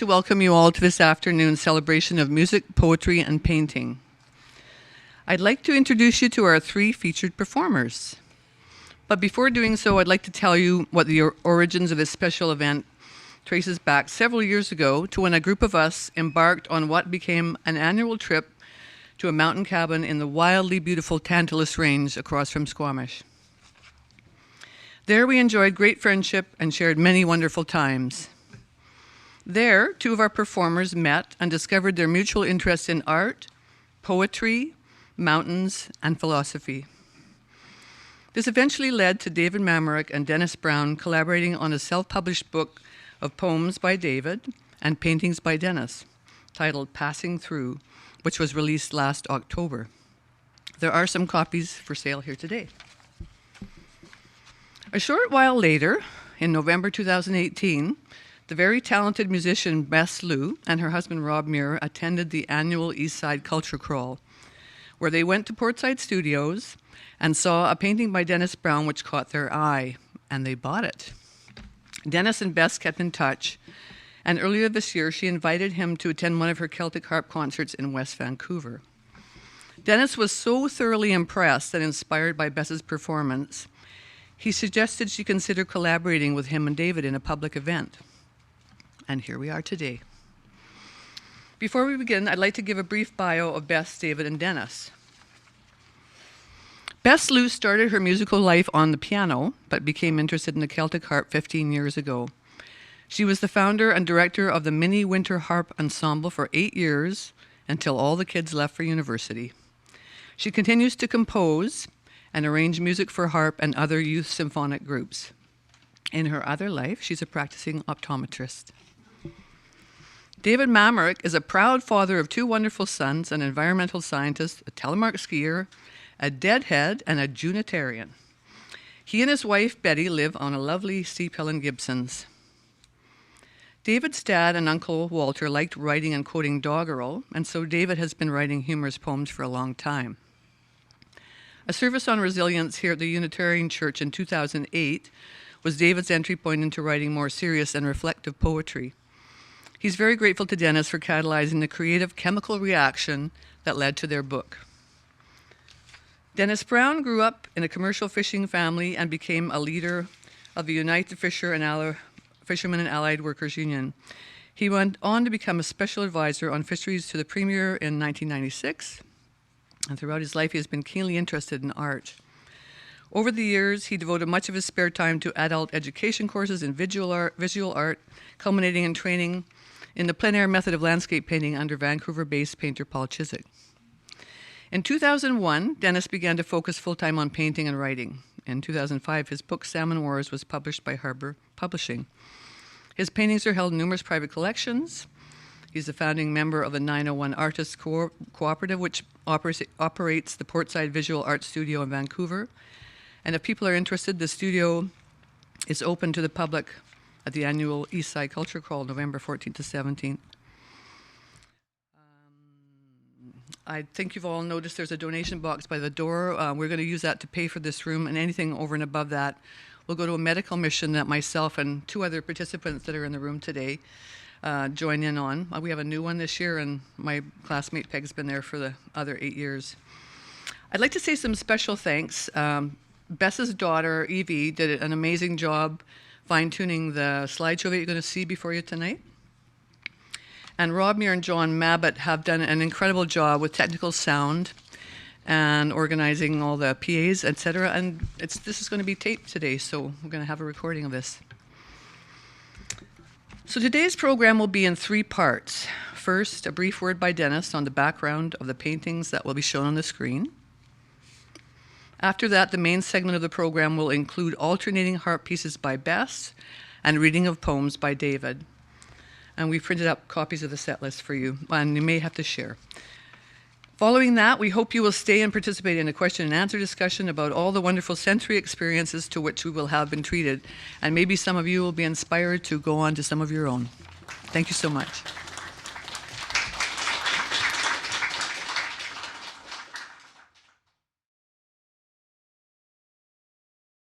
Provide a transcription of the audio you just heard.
to welcome you all to this afternoon's celebration of music, poetry, and painting. I'd like to introduce you to our three featured performers. But before doing so, I'd like to tell you what the origins of this special event traces back several years ago to when a group of us embarked on what became an annual trip to a mountain cabin in the wildly beautiful Tantalus Range across from Squamish. There we enjoyed great friendship and shared many wonderful times. There, two of our performers met and discovered their mutual interest in art, poetry, mountains, and philosophy. This eventually led to David Mamerick and Dennis Brown collaborating on a self-published book of poems by David and paintings by Dennis, titled Passing Through, which was released last October. There are some copies for sale here today. A short while later, in November 2018, the very talented musician Bess Lou and her husband Rob Muir attended the annual Eastside Culture Crawl, where they went to Portside Studios and saw a painting by Dennis Brown which caught their eye, and they bought it. Dennis and Bess kept in touch, and earlier this year she invited him to attend one of her Celtic harp concerts in West Vancouver. Dennis was so thoroughly impressed and inspired by Bess's performance, he suggested she consider collaborating with him and David in a public event. And here we are today. Before we begin, I'd like to give a brief bio of Bess, David, and Dennis. Bess Lou started her musical life on the piano, but became interested in the Celtic harp 15 years ago. She was the founder and director of the Mini Winter Harp Ensemble for 8 years, until all the kids left for university. She continues to compose and arrange music for harp and other youth symphonic groups. In her other life, she's a practicing optometrist. David Mamerick is a proud father of 2 wonderful sons, an environmental scientist, a telemark skier, a deadhead, and a Junitarian. He and his wife, Betty, live on a lovely steep hill in Gibsons. David's dad and uncle Walter liked writing and quoting doggerel, and so David has been writing humorous poems for a long time. A service on resilience here at the Unitarian Church in 2008 was David's entry point into writing more serious and reflective poetry. He's very grateful to Dennis for catalyzing the creative chemical reaction that led to their book. Dennis Brown grew up in a commercial fishing family and became a leader of the United Fishermen and Allied Workers Union. He went on to become a special advisor on fisheries to the Premier in 1996, and throughout his life he has been keenly interested in art. Over the years, he devoted much of his spare time to adult education courses in visual art, culminating in training in the plein air method of landscape painting under Vancouver-based painter Paul Chiswick. In 2001, Dennis began to focus full-time on painting and writing. In 2005, his book Salmon Wars was published by Harbour Publishing. His paintings are held in numerous private collections. He's a founding member of the 901 Artists Cooperative, which operates the Portside Visual Art Studio in Vancouver. And if people are interested, the studio is open to the public at the annual Eastside Culture Crawl, November 14th to 17th. I think you've all noticed there's a donation box by the door. We're going to use that to pay for this room, and anything over and above that will go to a medical mission that myself and 2 other participants that are in the room today join in on. We have a new one this year, and my classmate Peg's been there for the other 8 years. I'd like to say some special thanks. Bess's daughter, Evie, did an amazing job fine-tuning the slideshow that you're going to see before you tonight. And Rob Muir and John Mabbitt have done an incredible job with technical sound and organizing all the PAs, etc. And this is going to be taped today, so we're going to have a recording of this. So today's program will be in 3 parts. First, a brief word by Dennis on the background of the paintings that will be shown on the screen. After that, the main segment of the program will include alternating harp pieces by Bess and reading of poems by David. And we've printed up copies of the set list for you, and you may have to share. Following that, we hope you will stay and participate in a question and answer discussion about all the wonderful sensory experiences to which we will have been treated, and maybe some of you will be inspired to go on to some of your own. Thank you so much.